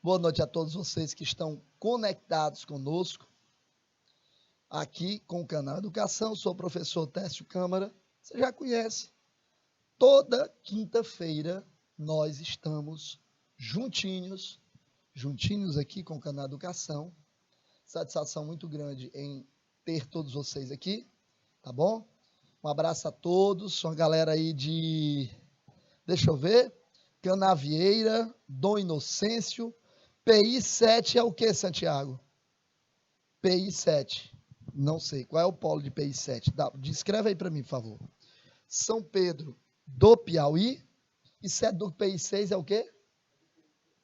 Boa noite a todos vocês que estão conectados conosco aqui com o canal Educação. Sou o professor Técio Câmara. Você já conhece. Toda quinta-feira nós estamos juntinhos aqui com o canal Educação. Satisfação muito grande em ter todos vocês aqui, tá bom? Um abraço a todos, uma galera aí deixa eu ver, Canavieira, Dom Inocêncio, PI 7 é o que, Santiago? PI 7, não sei, qual é o polo de PI 7? Descreve aí para mim, por favor. São Pedro do Piauí, e se é do PI 6 é o quê?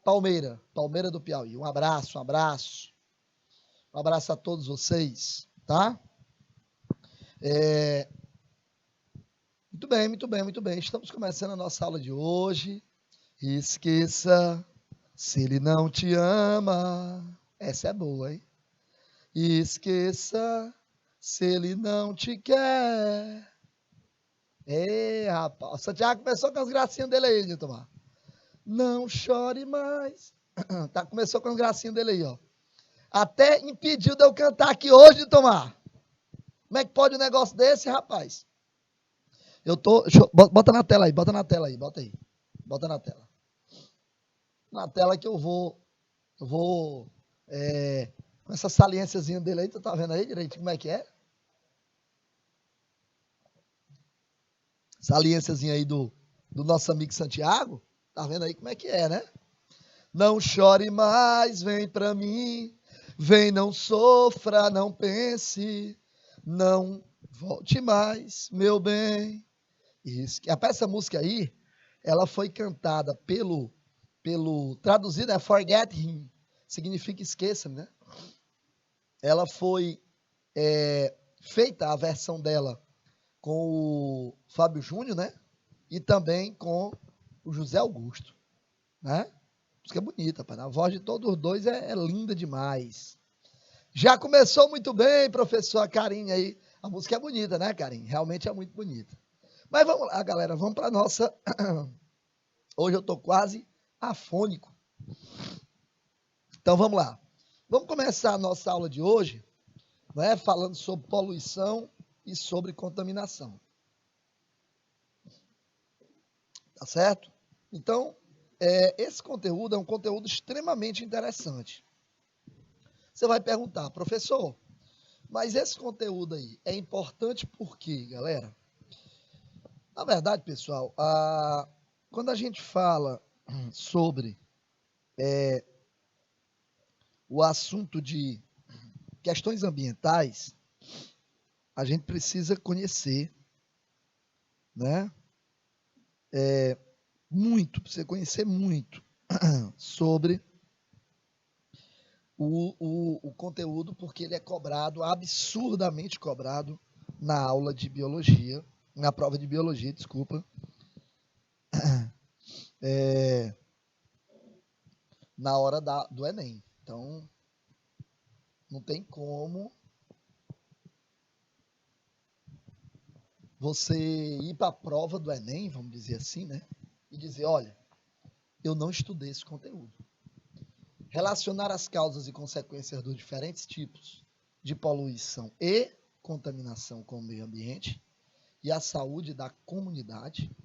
Palmeira do Piauí. Um abraço a todos vocês, tá? Muito bem. Estamos começando a nossa aula de hoje. Esqueça se ele não te ama. Essa é boa, hein? Esqueça se ele não te quer. Rapaz. O Santiago começou com as gracinhas dele aí, Nilton. Não chore mais. Começou com as gracinhas dele aí, ó. Até impediu de eu cantar aqui hoje, Nilton. Como é que pode um negócio desse, rapaz? Bota na tela aí, bota na tela. Na tela que eu vou com essa saliênciazinha dele aí, tu tá vendo aí direito como é que é? Saliênciazinha aí do nosso amigo Santiago, tá vendo aí como é que é, né? Não chore mais, vem pra mim, vem, não sofra, não pense, não volte mais, meu bem. Essa música aí, ela foi cantada traduzido é Forget Him, significa esqueça-me, né? Ela foi feita a versão dela com o Fábio Júnior, né? E também com o José Augusto, né? A música é bonita, pai. A voz de todos os dois é linda demais. Já começou muito bem, professor Carinha aí. A música é bonita, né, Carinha? Realmente é muito bonita. Mas vamos lá, galera, vamos para nossa... Hoje eu tô quase afônico. Então vamos lá. Vamos começar a nossa aula de hoje, né, falando sobre poluição e sobre contaminação. Tá certo? Então, esse conteúdo é um conteúdo extremamente interessante. Você vai perguntar, professor, mas esse conteúdo aí é importante por quê, galera? Na verdade, pessoal, quando a gente fala sobre o assunto de questões ambientais, a gente precisa conhecer, né? Precisa conhecer muito sobre o conteúdo, porque ele é cobrado, absurdamente cobrado, na aula de biologia, na prova de biologia, desculpa. Na hora do Enem. Então, não tem como você ir para a prova do Enem, vamos dizer assim, né? E dizer, olha, eu não estudei esse conteúdo. Relacionar as causas e consequências dos diferentes tipos de poluição e contaminação com o meio ambiente e a saúde da comunidade.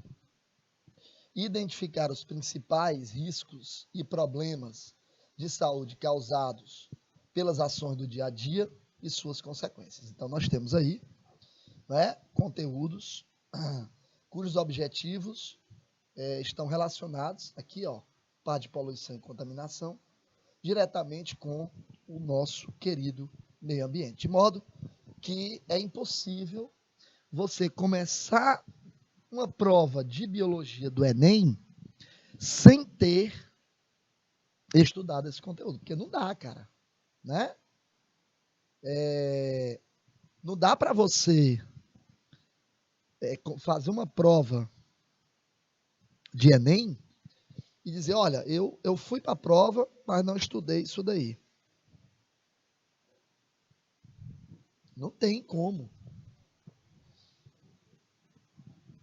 Identificar os principais riscos e problemas de saúde causados pelas ações do dia a dia e suas consequências. Então, nós temos aí, né, conteúdos cujos objetivos estão relacionados aqui, ó, parte de poluição e contaminação, diretamente com o nosso querido meio ambiente. De modo que é impossível você começar uma prova de biologia do Enem sem ter estudado esse conteúdo, porque não dá, cara, né? Não dá para você fazer uma prova de Enem e dizer, olha, eu fui para a prova, mas não estudei isso daí. Não tem como.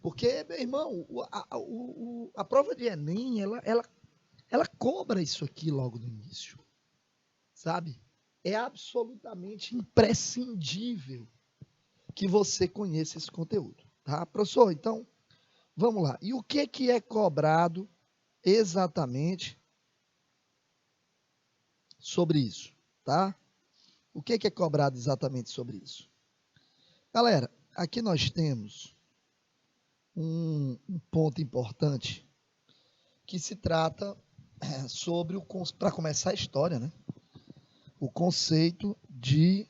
Porque, meu irmão, a prova de Enem, ela ela cobra isso aqui logo no início, sabe? É absolutamente imprescindível que você conheça esse conteúdo, tá? Professor, então, vamos lá. E o que é cobrado exatamente sobre isso, tá? O que é cobrado exatamente sobre isso? Galera, aqui nós temos um ponto importante que se trata sobre para começar a história, né? O conceito de,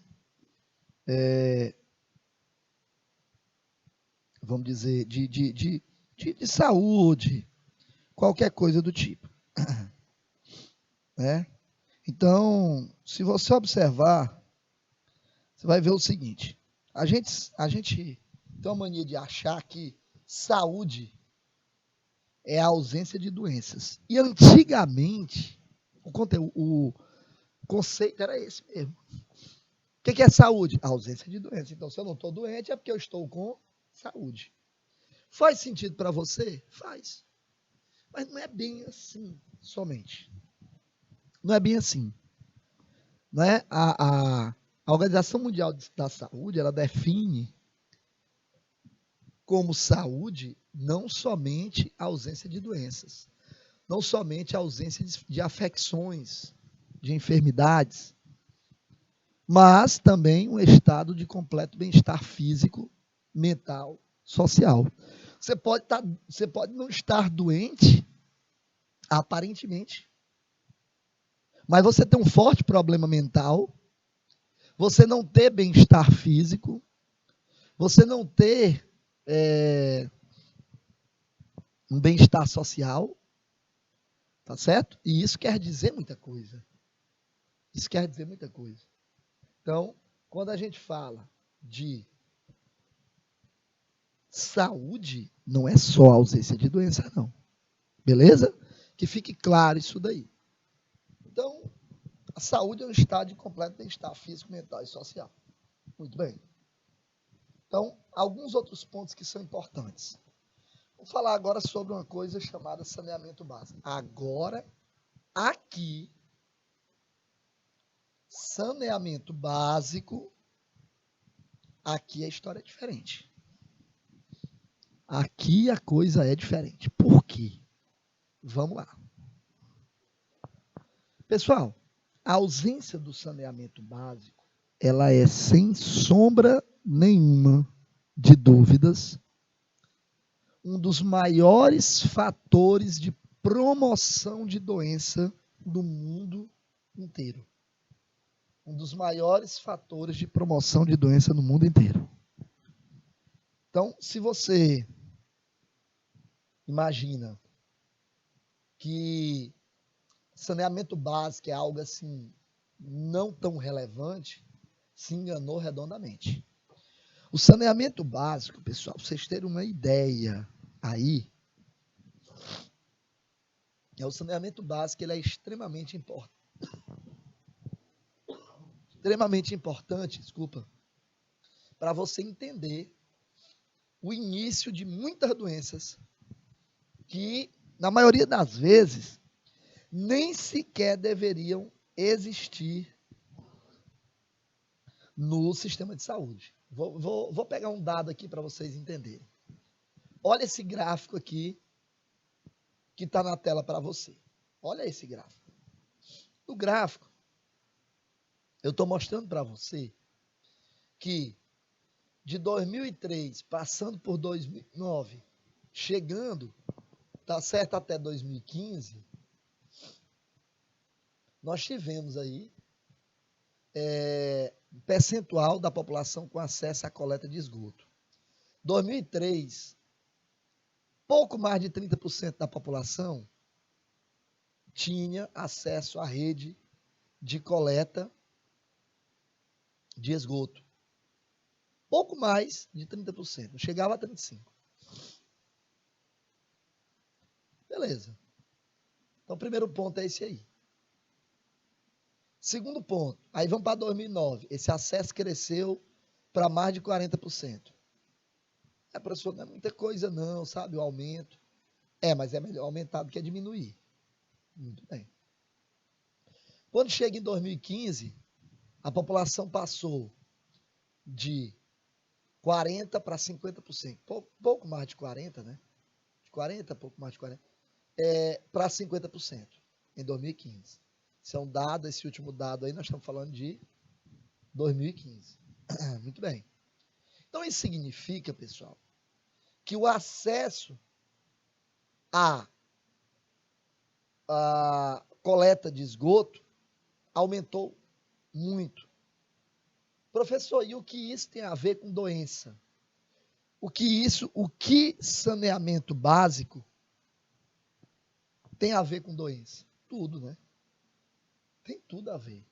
vamos dizer, de saúde, qualquer coisa do tipo, né? Então, se você observar, você vai ver o seguinte: a gente tem uma mania de achar que saúde é a ausência de doenças. E antigamente, o conceito era esse mesmo. O que é saúde? A ausência de doença. Então, se eu não estou doente, é porque eu estou com saúde. Faz sentido para você? Faz. Mas não é bem assim somente. Não é bem assim. Não é? A Organização Mundial da Saúde, ela define como saúde não somente a ausência de doenças, não somente a ausência de afecções, de enfermidades, mas também um estado de completo bem-estar físico, mental, social. Você pode não estar doente, aparentemente, mas você tem um forte problema mental, você não ter bem-estar físico, você não ter um bem-estar social, tá certo? E isso quer dizer muita coisa. Isso quer dizer muita coisa. Então, quando a gente fala de saúde, não é só ausência de doença, não. Beleza? Que fique claro isso daí. Então, a saúde é um estado de completo bem-estar físico, mental e social. Muito bem. Então, alguns outros pontos que são importantes. Vou falar agora sobre uma coisa chamada saneamento básico. Agora, aqui, saneamento básico, aqui a história é diferente. Aqui a coisa é diferente. Por quê? Vamos lá. Pessoal, a ausência do saneamento básico, ela é sem sombra nenhuma de dúvidas um dos maiores fatores de promoção de doença no mundo inteiro. Um dos maiores fatores de promoção de doença no mundo inteiro. Então, se você imagina que saneamento básico é algo assim não tão relevante, se enganou redondamente. O saneamento básico, pessoal, pra vocês terem uma ideia aí, o saneamento básico ele é extremamente importante, para você entender o início de muitas doenças que, na maioria das vezes, nem sequer deveriam existir no sistema de saúde. Vou pegar um dado aqui para vocês entenderem. Olha esse gráfico aqui que está na tela para você. Olha esse gráfico. No gráfico, eu estou mostrando para você que de 2003, passando por 2009, chegando, tá certo, até 2015, nós tivemos aí percentual da população com acesso à coleta de esgoto. 2003, pouco mais de 30% da população tinha acesso à rede de coleta de esgoto. Pouco mais de 30%, chegava a 35%. Beleza. Então, o primeiro ponto é esse aí. Segundo ponto, aí vamos para 2009. Esse acesso cresceu para mais de 40%. Professor, não é muita coisa não, sabe, o aumento. Mas é melhor aumentar do que diminuir. Muito bem. Quando chega em 2015, a população passou de 40% para 50%. Pouco mais de 40%, né? De 40%, pouco mais de 40%. Para 50% em 2015. Esse é um dado, esse último dado aí, nós estamos falando de 2015. Muito bem. Então, isso significa, pessoal, que o acesso à coleta de esgoto aumentou muito. Professor, e o que isso tem a ver com doença? O que saneamento básico tem a ver com doença? Tudo, né? Tem tudo a ver.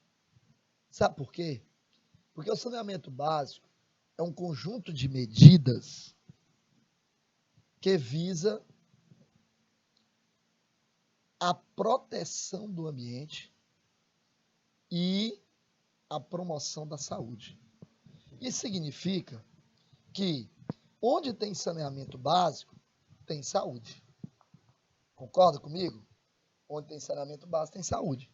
Sabe por quê? Porque o saneamento básico é um conjunto de medidas que visa a proteção do ambiente e a promoção da saúde. Isso significa que onde tem saneamento básico, tem saúde. Concorda comigo? Onde tem saneamento básico, tem saúde.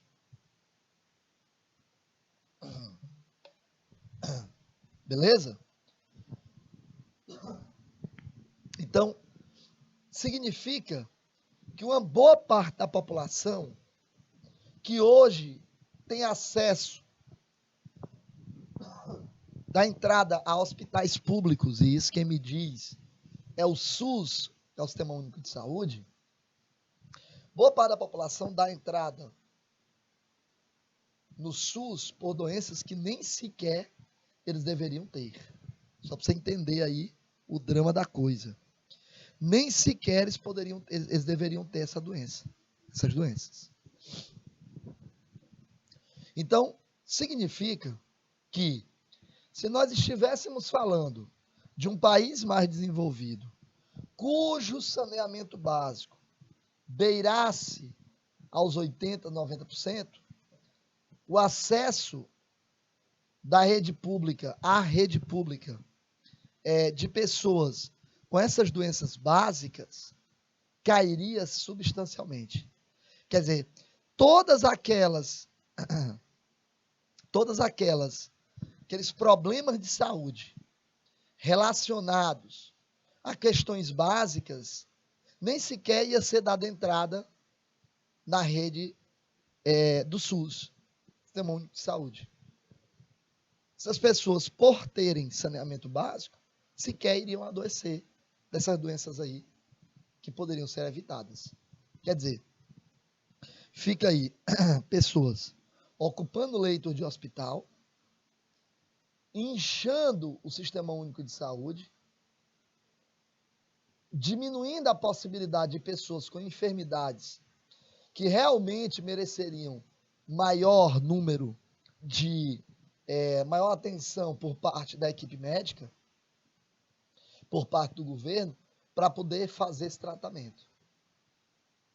Beleza? Então, significa que uma boa parte da população que hoje tem acesso da entrada a hospitais públicos, e isso quem me diz é o SUS, que é o Sistema Único de Saúde, boa parte da população dá entrada no SUS por doenças que nem sequer eles deveriam ter. Só para você entender aí o drama da coisa. Nem sequer eles deveriam ter essas doenças. Então, significa que se nós estivéssemos falando de um país mais desenvolvido, cujo saneamento básico beirasse aos 80%, 90%, o acesso da rede pública à rede pública de pessoas com essas doenças básicas cairia substancialmente. Quer dizer, todos aqueles problemas de saúde relacionados a questões básicas, nem sequer ia ser dada entrada na rede do SUS, Sistema Único de Saúde. Essas pessoas, por terem saneamento básico, sequer iriam adoecer dessas doenças aí que poderiam ser evitadas. Quer dizer, fica aí pessoas ocupando leito de hospital, inchando o Sistema Único de Saúde, diminuindo a possibilidade de pessoas com enfermidades que realmente mereceriam maior número de maior atenção por parte da equipe médica, por parte do governo, para poder fazer esse tratamento.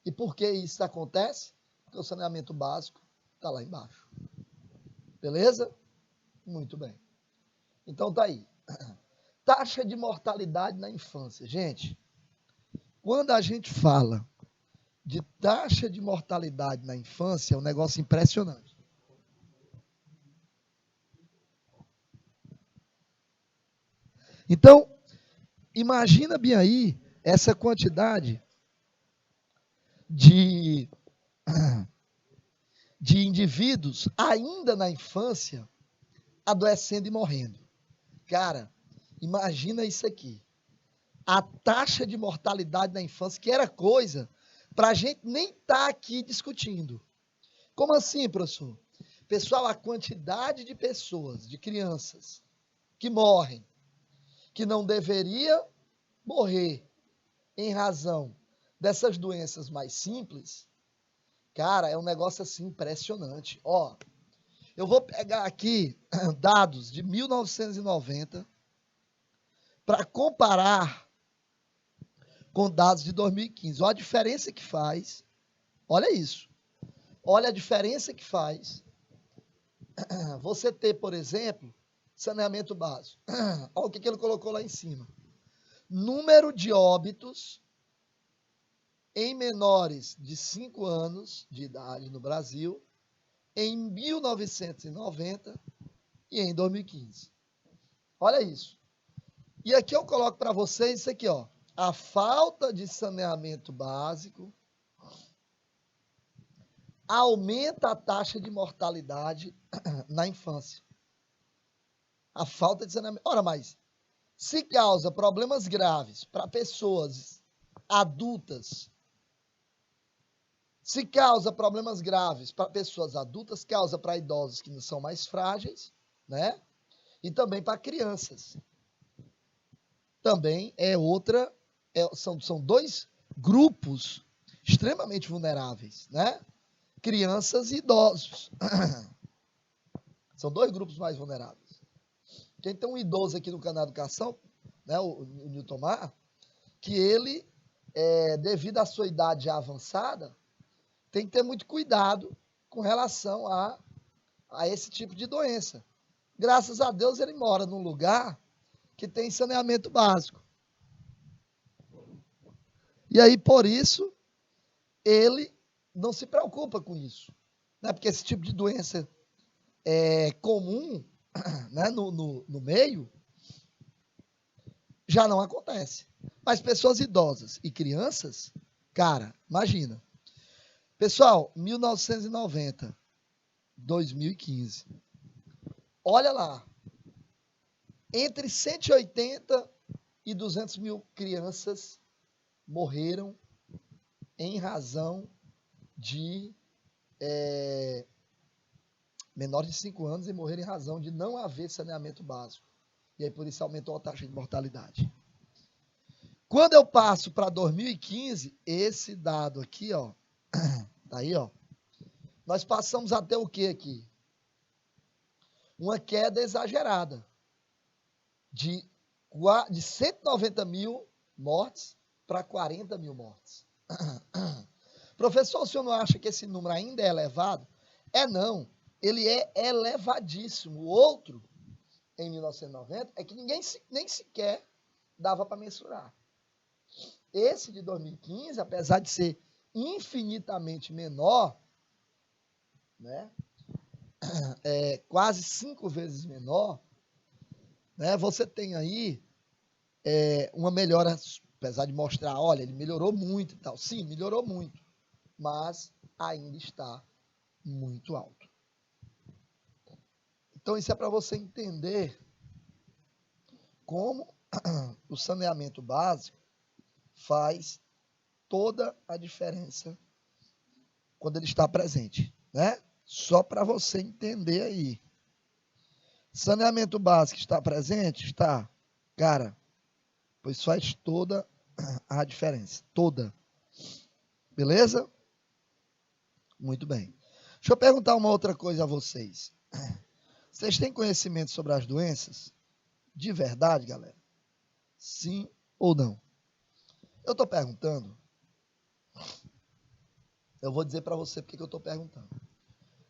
E por que isso acontece? Porque o saneamento básico está lá embaixo. Beleza? Muito bem. Então tá aí. Taxa de mortalidade na infância. Gente, quando a gente fala de taxa de mortalidade na infância, é um negócio impressionante. Então, imagina bem aí essa quantidade de indivíduos ainda na infância adoecendo e morrendo. Cara, imagina isso aqui. A taxa de mortalidade na infância, que era coisa para a gente nem estar aqui discutindo. Como assim, professor? Pessoal, a quantidade de pessoas, de crianças, que morrem, que não deveria morrer em razão dessas doenças mais simples, cara, é um negócio assim impressionante. Ó, eu vou pegar aqui dados de 1990 para comparar com dados de 2015. Olha a diferença que faz. Olha isso. Olha a diferença que faz você ter, por exemplo, saneamento básico. Olha o que ele colocou lá em cima. Número de óbitos em menores de 5 anos de idade no Brasil em 1990 e em 2015. Olha isso. E aqui eu coloco para vocês isso aqui, ó. A falta de saneamento básico aumenta a taxa de mortalidade na infância. A falta de saneamento. Ora, mas se causa problemas graves para pessoas adultas, se causa problemas graves para pessoas adultas, causa para idosos que são mais frágeis, né? E também para crianças. Também é outra, são dois grupos extremamente vulneráveis, né? Crianças e idosos. São dois grupos mais vulneráveis. Quem tem um idoso aqui no canal Educação, né, o Newton Mar, que ele, devido à sua idade já avançada, tem que ter muito cuidado com relação a esse tipo de doença. Graças a Deus ele mora num lugar que tem saneamento básico. E aí, por isso, ele não se preocupa com isso. Né? Porque esse tipo de doença é comum, né, no meio, já não acontece. Mas pessoas idosas e crianças, cara, imagina. Pessoal, 1990, 2015. Olha lá. Entre 180 e 200 mil crianças morreram em razão de menores de 5 anos e morreram em razão de não haver saneamento básico. E aí por isso aumentou a taxa de mortalidade. Quando eu passo para 2015, esse dado aqui, ó, tá aí, ó, nós passamos até o que aqui? Uma queda exagerada de 190 mil mortes para 40 mil mortes. Professor, o senhor não acha que esse número ainda é elevado? Não, ele é elevadíssimo. O outro, em 1990, é que ninguém nem sequer dava para mensurar. Esse de 2015, apesar de ser infinitamente menor, né, quase 5 vezes menor, né, você tem aí uma melhora, apesar de mostrar, olha, ele melhorou muito e tal. Sim, melhorou muito, mas ainda está muito alto. Então, isso é para você entender como o saneamento básico faz toda a diferença quando ele está presente, né? Só para você entender aí. Saneamento básico está presente? Está. Cara, pois faz toda a diferença. Toda. Beleza? Muito bem. Deixa eu perguntar uma outra coisa a vocês. Vocês têm conhecimento sobre as doenças? De verdade, galera? Sim ou não? Eu estou perguntando. Eu vou dizer para você porque que eu estou perguntando.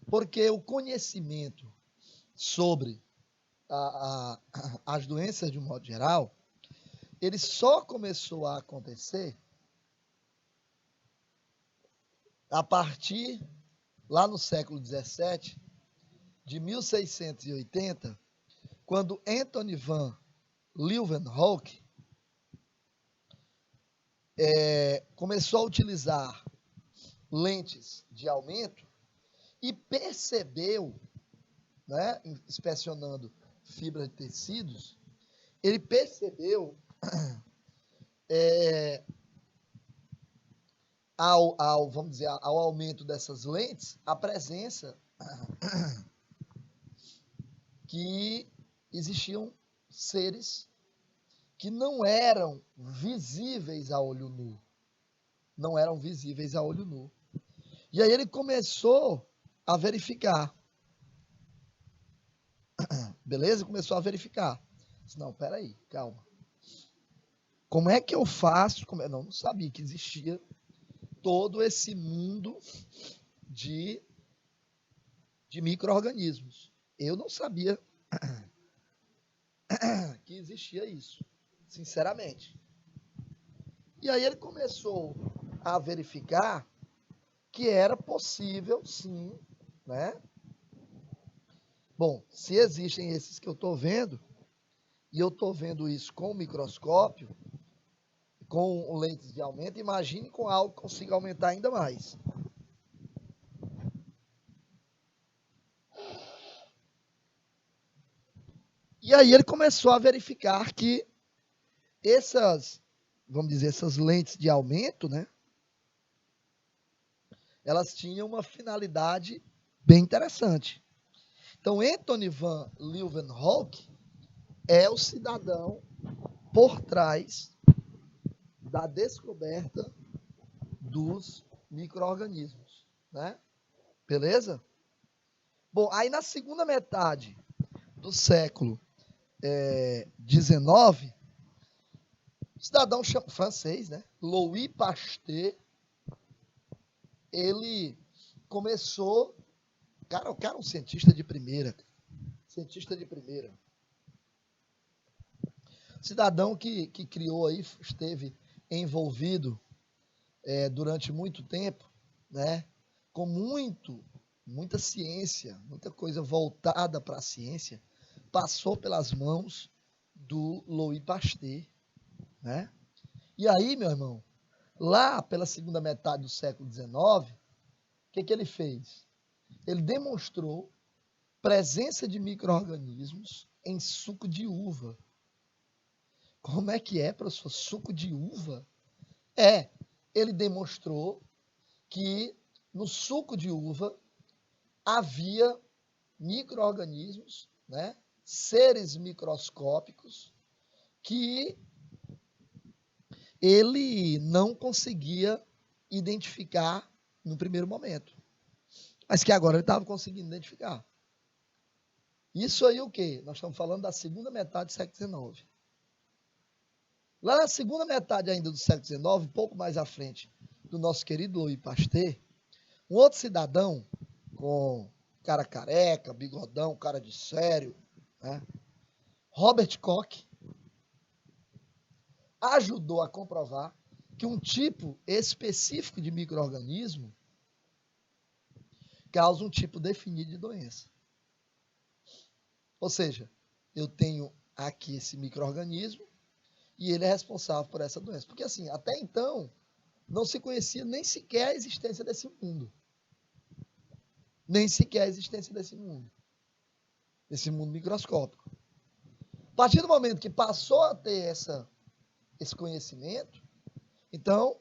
Porque o conhecimento sobre as doenças de um modo geral, ele só começou a acontecer a partir, lá no século XVII, de 1680, quando Anthony van Leeuwenhoek começou a utilizar lentes de aumento e percebeu, né, inspecionando fibras de tecidos, ele percebeu vamos dizer, ao aumento dessas lentes, a presença que existiam seres que não eram visíveis a olho nu. Não eram visíveis a olho nu. E aí ele começou a verificar. Beleza? Começou a verificar. Disse, não, peraí, calma. Como é que eu faço? Não sabia que existia todo esse mundo de micro-organismos. Eu não sabia que existia isso, sinceramente. E aí ele começou a verificar que era possível, sim, né? Bom, se existem esses que eu estou vendo, e eu estou vendo isso com o microscópio, com lentes de aumento, imagine com algo que consiga aumentar ainda mais. E aí ele começou a verificar que essas, vamos dizer, essas lentes de aumento, né? Elas tinham uma finalidade bem interessante. Então, Anthony van Leeuwenhoek é o cidadão por trás da descoberta dos micro-organismos, né? Beleza? Bom, aí na segunda metade do século XIX, cidadão francês, né? Louis Pasteur, ele começou, o cara é um cientista de primeira, cidadão que criou aí, esteve envolvido durante muito tempo, né? Com muita ciência, muita coisa voltada para a ciência, passou pelas mãos do Louis Pasteur, né? E aí, meu irmão, lá pela segunda metade do século XIX, o que ele fez? Ele demonstrou presença de micro-organismos em suco de uva. Como é que é, professor? Suco de uva? Ele demonstrou que no suco de uva havia micro-organismos, né? Seres microscópicos que ele não conseguia identificar no primeiro momento, mas que agora ele estava conseguindo identificar. Isso aí o quê? Nós estamos falando da segunda metade do século XIX. Lá na segunda metade ainda do século XIX, pouco mais à frente do nosso querido Louis Pasteur, um outro cidadão com cara careca, bigodão, cara de sério, né? Robert Koch, ajudou a comprovar que um tipo específico de micro-organismo causa um tipo definido de doença. Ou seja, eu tenho aqui esse micro-organismo e ele é responsável por essa doença. Porque assim, até então, não se conhecia nem sequer a existência desse mundo. Nem sequer a existência desse mundo microscópico. A partir do momento que passou a ter esse conhecimento, então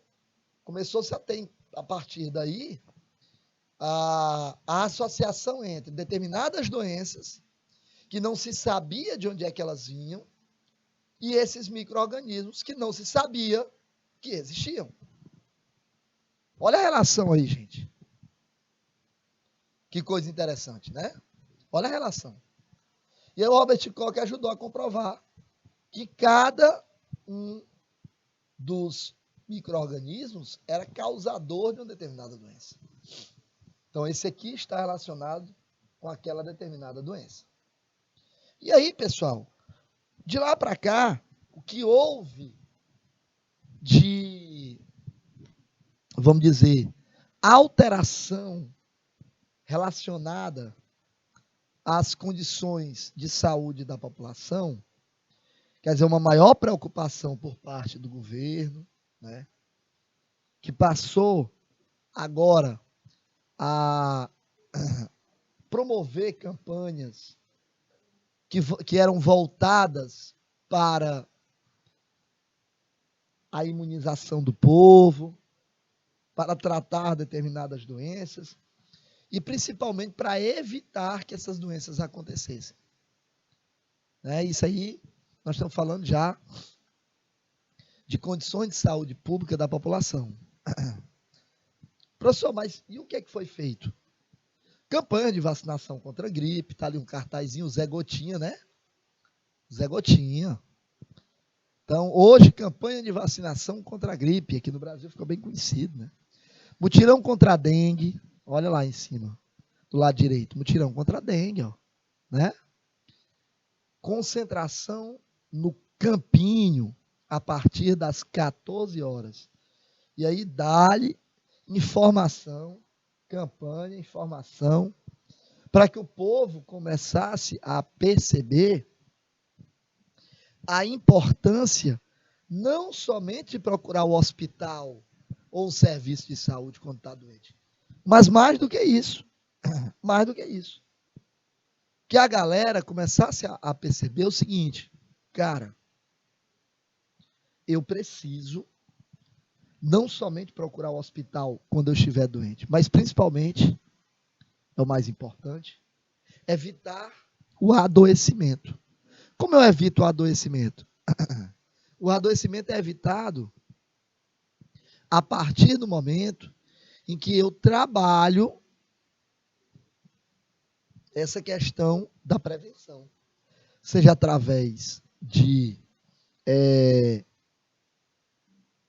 começou-se a ter, a partir daí, a associação entre determinadas doenças que não se sabia de onde é que elas vinham e esses micro-organismos que não se sabia que existiam. Olha a relação aí, gente. Que coisa interessante, né? Olha a relação. E aí o Robert Koch ajudou a comprovar que cada um dos micro-organismos era causador de uma determinada doença. Então, esse aqui está relacionado com aquela determinada doença. E aí, pessoal, de lá para cá, o que houve de, vamos dizer, alteração relacionada às condições de saúde da população, quer dizer, uma maior preocupação por parte do governo, né, que passou agora a promover campanhas que eram voltadas para a imunização do povo, para tratar determinadas doenças e principalmente para evitar que essas doenças acontecessem. Isso aí, nós estamos falando já de condições de saúde pública da população. Professor, mas e o que é que foi feito? Campanha de vacinação contra a gripe, está ali um cartazinho, o Zé Gotinha, né? Zé Gotinha. Então, hoje, campanha de vacinação contra a gripe, aqui no Brasil ficou bem conhecido, né? Mutirão contra a dengue, olha lá em cima, do lado direito, mutirão contra a dengue, ó, né? Concentração no Campinho, a partir das 14 horas. E aí dá-lhe informação, campanha, informação, para que o povo começasse a perceber a importância não somente de procurar o hospital ou o serviço de saúde quando está doente, mas mais do que isso, mais do que isso, que a galera começasse a perceber o seguinte, cara, eu preciso não somente procurar o hospital quando eu estiver doente, mas principalmente, é o mais importante, evitar o adoecimento. Como eu evito o adoecimento? O adoecimento é evitado a partir do momento em que eu trabalho essa questão da prevenção. Seja através de,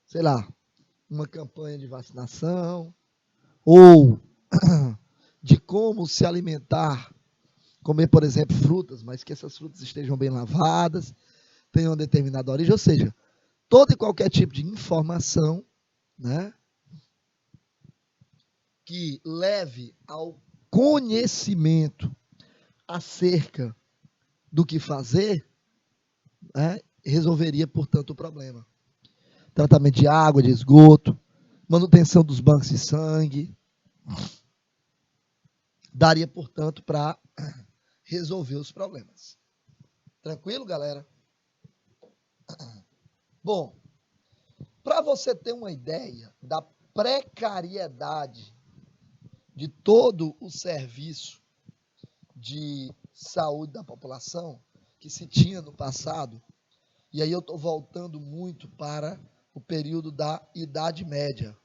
sei lá, uma campanha de vacinação, ou de como se alimentar, comer, por exemplo, frutas, mas que essas frutas estejam bem lavadas, tenham uma determinada origem, ou seja, todo e qualquer tipo de informação, né, que leve ao conhecimento acerca do que fazer, né, resolveria, portanto, o problema. Tratamento de água, de esgoto, manutenção dos bancos de sangue, daria, portanto, para resolver os problemas. Tranquilo, galera? Bom, para você ter uma ideia da precariedade de todo o serviço de saúde da população que se tinha no passado, e aí eu estou voltando muito para o período da Idade Média.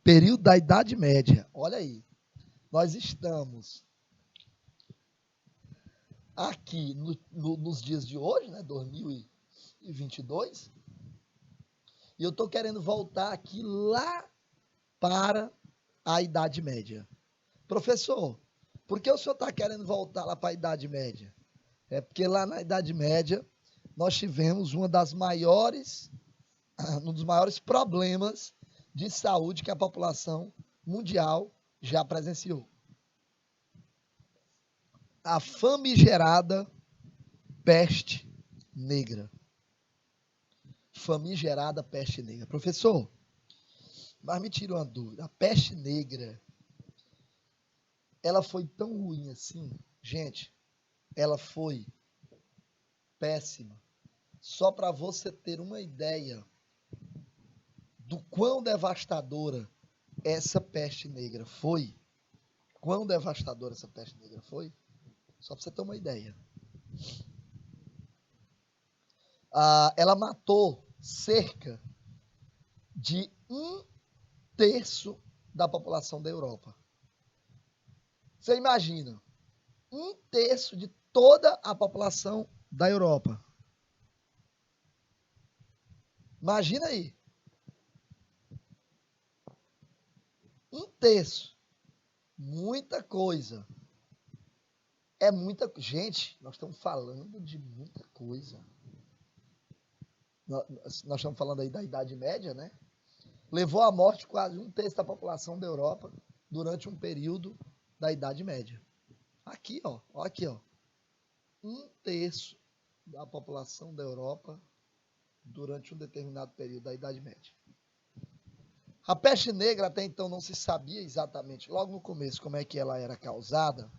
Período da Idade Média, olha aí, nós estamos aqui nos dias de hoje, né, 2022, e eu estou querendo voltar aqui lá para a Idade Média. Professor, por que o senhor está querendo voltar lá para a Idade Média? É porque lá na Idade Média nós tivemos um dos maiores problemas de saúde que a população mundial já presenciou. A famigerada peste negra. Famigerada peste negra. Professor, mas me tira uma dúvida. A peste negra, ela foi tão ruim assim? Gente, ela foi péssima. Só para você ter uma ideia do quão devastadora essa peste negra foi. Quão devastadora essa peste negra foi? Só para você ter uma ideia. Ela matou cerca de 1/3 da população da Europa. Você imagina, 1/3 de toda a população da Europa. Imagina aí. 1/3. Muita coisa. É muita... Gente, nós estamos falando de muita coisa. Nós estamos falando aí da Idade Média, né? Levou à morte quase 1/3 da população da Europa durante um período da Idade Média. Aqui, ó. Aqui, ó. 1/3 da população da Europa durante um determinado período da Idade Média. A peste negra até então não se sabia exatamente, logo no começo, como é que ela era causada.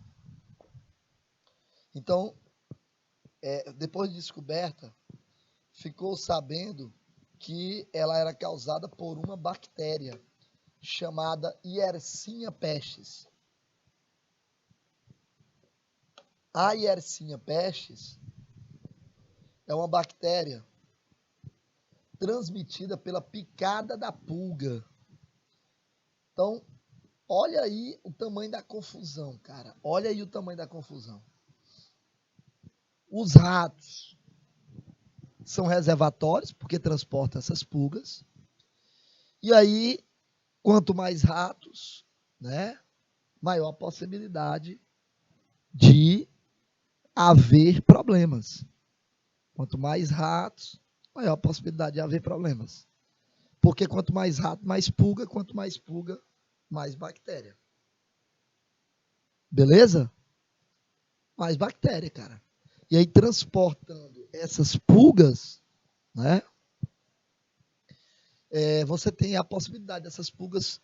Então, depois de descoberta, ficou sabendo que ela era causada por uma bactéria chamada Yersinia pestis. A Yersinia pestis é uma bactéria transmitida pela picada da pulga. Então, olha aí o tamanho da confusão, cara. Olha aí o tamanho da confusão. Os ratos são reservatórios, porque transportam essas pulgas. E aí, quanto mais ratos, né, maior a possibilidade de haver problemas. Quanto mais ratos, maior a possibilidade de haver problemas. Porque quanto mais rato, mais pulga, quanto mais pulga, mais bactéria. Beleza? Mais bactéria, cara. E aí, transportando essas pulgas, né? Você tem a possibilidade dessas pulgas,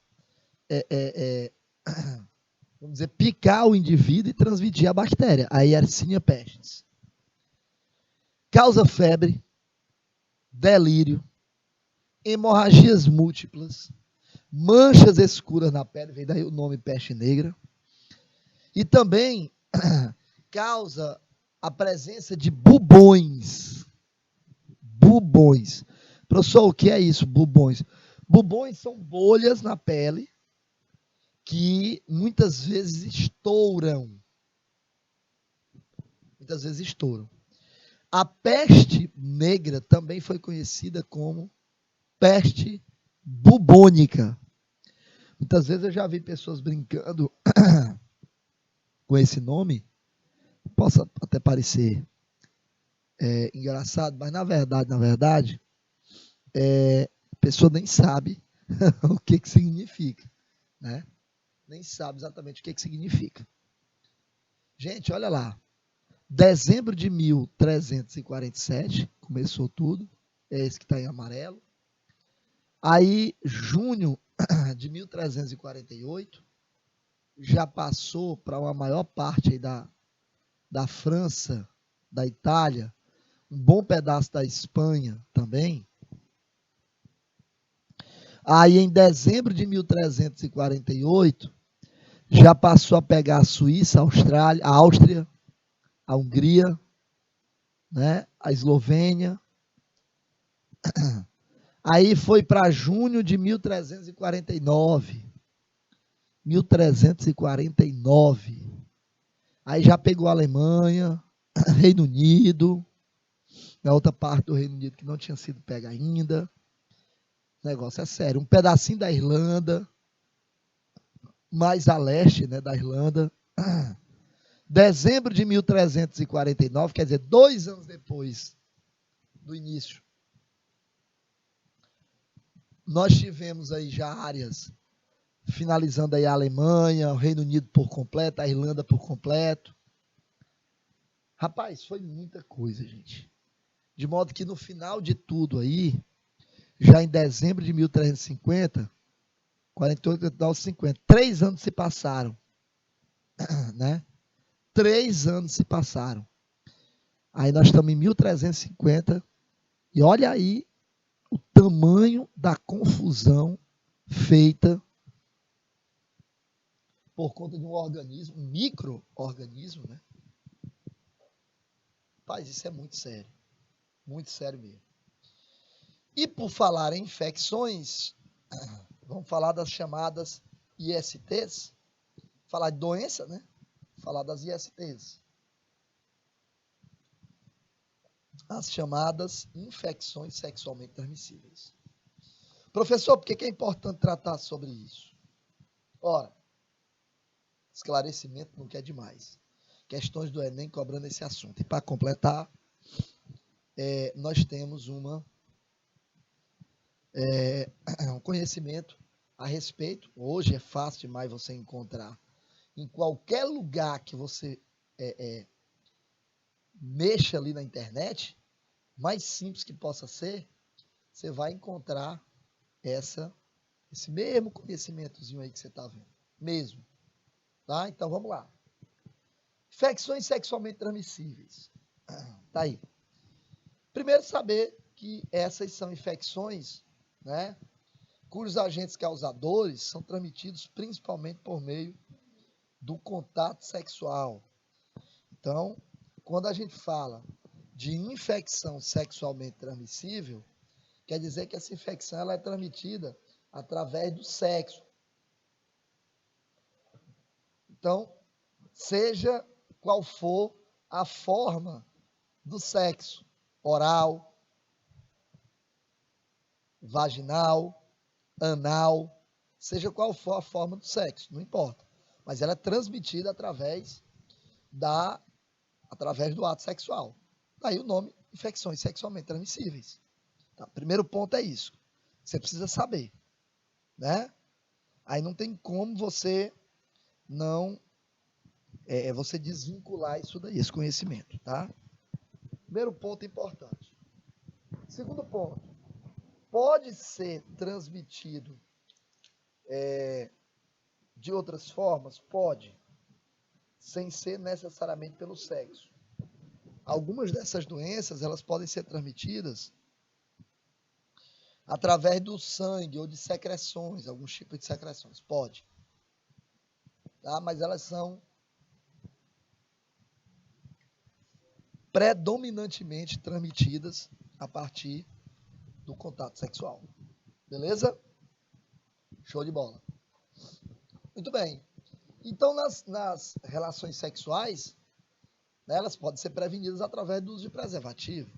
vamos dizer, picar o indivíduo e transmitir a bactéria, a Yersinia pestis. Causa febre, delírio, hemorragias múltiplas, manchas escuras na pele, vem daí o nome peste negra, e também causa a presença de bubões. Bubões. Professor, o que é isso, bubões? Bubões são bolhas na pele que muitas vezes estouram. Muitas vezes estouram. A peste negra também foi conhecida como peste bubônica. Muitas vezes eu já vi pessoas brincando com esse nome. Possa até parecer engraçado, mas na verdade, a pessoa nem sabe o que significa, né? Nem sabe exatamente o que significa. Gente, olha lá. Dezembro de 1347, começou tudo. É esse que está em amarelo. Aí, junho de 1348, já passou para uma maior parte aí da França, da Itália, um bom pedaço da Espanha também. Aí, em dezembro de 1348, já passou a pegar a Suíça, a Austrália, a Áustria, a Hungria, né, a Eslovênia. Aí foi para junho de 1349. 1349. Aí já pegou a Alemanha, Reino Unido, na outra parte do Reino Unido que não tinha sido pega ainda. O negócio é sério. Um pedacinho da Irlanda, mais a leste, né, da Irlanda. Dezembro de 1349, quer dizer, 2 anos depois do início, nós tivemos aí já áreas finalizando aí a Alemanha, o Reino Unido por completo, a Irlanda por completo. Rapaz, foi muita coisa, gente. De modo que no final de tudo aí, já em dezembro de 1350, 48, 49, 50, 3 anos se passaram, né? 3 anos se passaram. Aí nós estamos em 1350 e olha aí o tamanho da confusão feita por conta de um organismo, um micro-organismo, né? Rapaz, isso é muito sério mesmo. E por falar em infecções, vamos falar das chamadas ISTs, falar de doença, né? Falar das ISTs. As chamadas infecções sexualmente transmissíveis. Professor, por que é importante tratar sobre isso? Ora, esclarecimento não quer demais. Questões do Enem cobrando esse assunto. E para completar, nós temos um conhecimento a respeito. Hoje é fácil demais você encontrar em qualquer lugar que você mexa ali na internet, mais simples que possa ser, você vai encontrar esse mesmo conhecimentozinho aí que você está vendo. Mesmo. Tá? Então, vamos lá. Infecções sexualmente transmissíveis. Tá aí. Primeiro, saber que essas são infecções, né, cujos agentes causadores são transmitidos principalmente por meio do contato sexual. Então, quando a gente fala de infecção sexualmente transmissível, quer dizer que essa infecção ela é transmitida através do sexo. Então, seja qual for a forma do sexo, oral, vaginal, anal, seja qual for a forma do sexo, não importa. Mas ela é transmitida através do ato sexual. Daí o nome, infecções sexualmente transmissíveis. Tá? Primeiro ponto é isso. Você precisa saber, né? Aí não tem como você não você desvincular isso daí, esse conhecimento, tá? Primeiro ponto importante. Segundo ponto, pode ser transmitido de outras formas? Pode, sem ser necessariamente pelo sexo. Algumas dessas doenças, elas podem ser transmitidas através do sangue ou de secreções, alguns tipos de secreções, pode. Tá? Mas elas são predominantemente transmitidas a partir do contato sexual. Beleza? Show de bola. Muito bem. Então, nas relações sexuais, né, elas podem ser prevenidas através do uso de preservativo.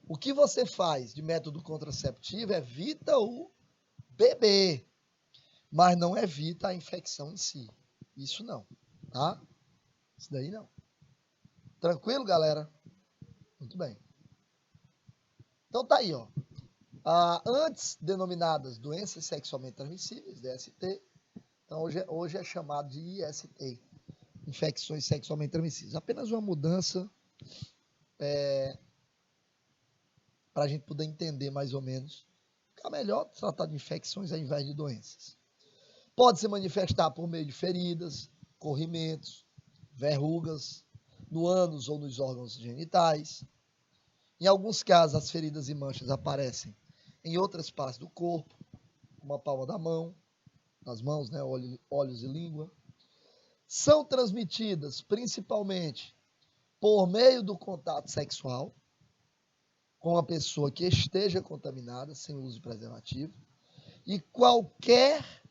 O que você faz de método contraceptivo evita o bebê, mas não evita a infecção em si. Isso não, tá? Isso daí não. Tranquilo, galera? Muito bem. Então tá aí, ó. Antes denominadas doenças sexualmente transmissíveis, DST, então hoje é chamado de IST, infecções sexualmente transmissíveis. Apenas uma mudança para a gente poder entender mais ou menos que é melhor tratar de infecções ao invés de doenças. Pode se manifestar por meio de feridas, corrimentos, verrugas, no ânus ou nos órgãos genitais. Em alguns casos, as feridas e manchas aparecem em outras partes do corpo, como a palma da mão, nas mãos, né, olhos e língua. São transmitidas principalmente por meio do contato sexual com uma pessoa que esteja contaminada, sem uso de preservativo, e qualquer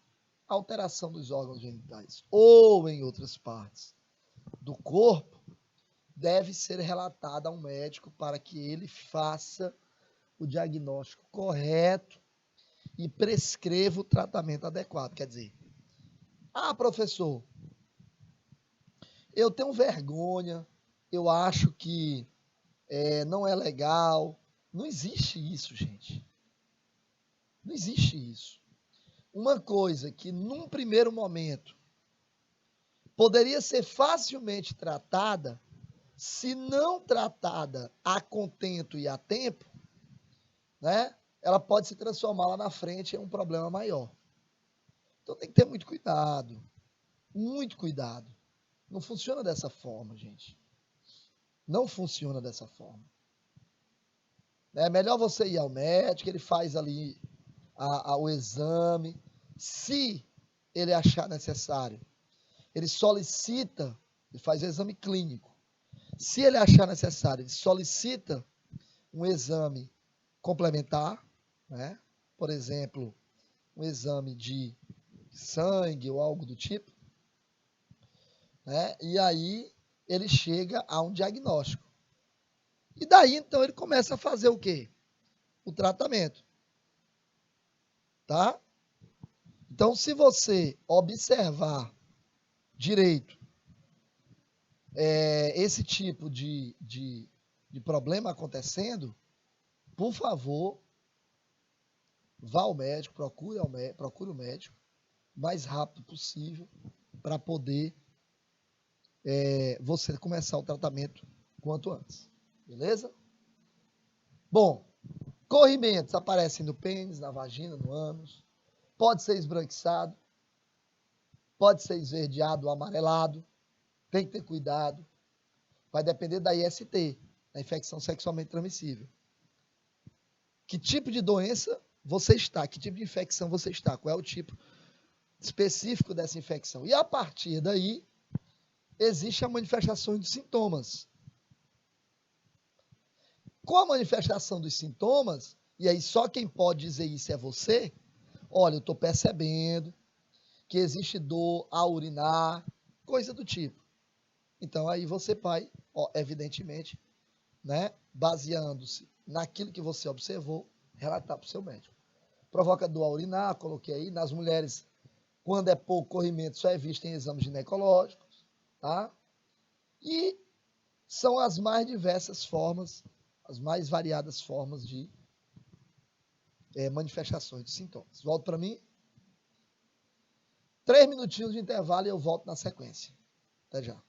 alteração dos órgãos genitais ou em outras partes do corpo deve ser relatada ao médico para que ele faça o diagnóstico correto e prescreva o tratamento adequado. Quer dizer, professor, eu tenho vergonha, eu acho que não é legal. Não existe isso, gente. Não existe isso. Uma coisa que num primeiro momento poderia ser facilmente tratada, se não tratada a contento e a tempo, né, ela pode se transformar lá na frente em um problema maior. Então tem que ter muito cuidado. Muito cuidado. Não funciona dessa forma, gente. Não funciona dessa forma. É melhor você ir ao médico, ele faz ali o exame. Se ele achar necessário, ele solicita, ele faz o exame clínico. Se ele achar necessário, ele solicita um exame complementar, né? Por exemplo, um exame de sangue ou algo do tipo, né? E aí ele chega a um diagnóstico. E daí, então, ele começa a fazer o quê? O tratamento. Tá? Então, se você observar direito esse tipo de problema acontecendo, por favor, vá ao médico, procure o médico o mais rápido possível para poder você começar o tratamento quanto antes. Beleza? Bom, corrimentos aparecem no pênis, na vagina, no ânus. Pode ser esbranquiçado, pode ser esverdeado ou amarelado. Tem que ter cuidado. Vai depender da IST, da infecção sexualmente transmissível. Que tipo de doença você está? Que tipo de infecção você está? Qual é o tipo específico dessa infecção? E a partir daí, existe a manifestação de sintomas. Com a manifestação dos sintomas, e aí só quem pode dizer isso é você, olha, eu estou percebendo que existe dor ao urinar, coisa do tipo. Então, aí você vai, evidentemente, né, baseando-se naquilo que você observou, relatar para o seu médico. Provoca dor ao urinar, coloquei aí. Nas mulheres, quando é pouco corrimento, só é visto em exames ginecológicos, tá? E são as mais diversas formas, as mais variadas formas de manifestações de sintomas. Volto para mim. 3 minutinhos de intervalo e eu volto na sequência. Até já.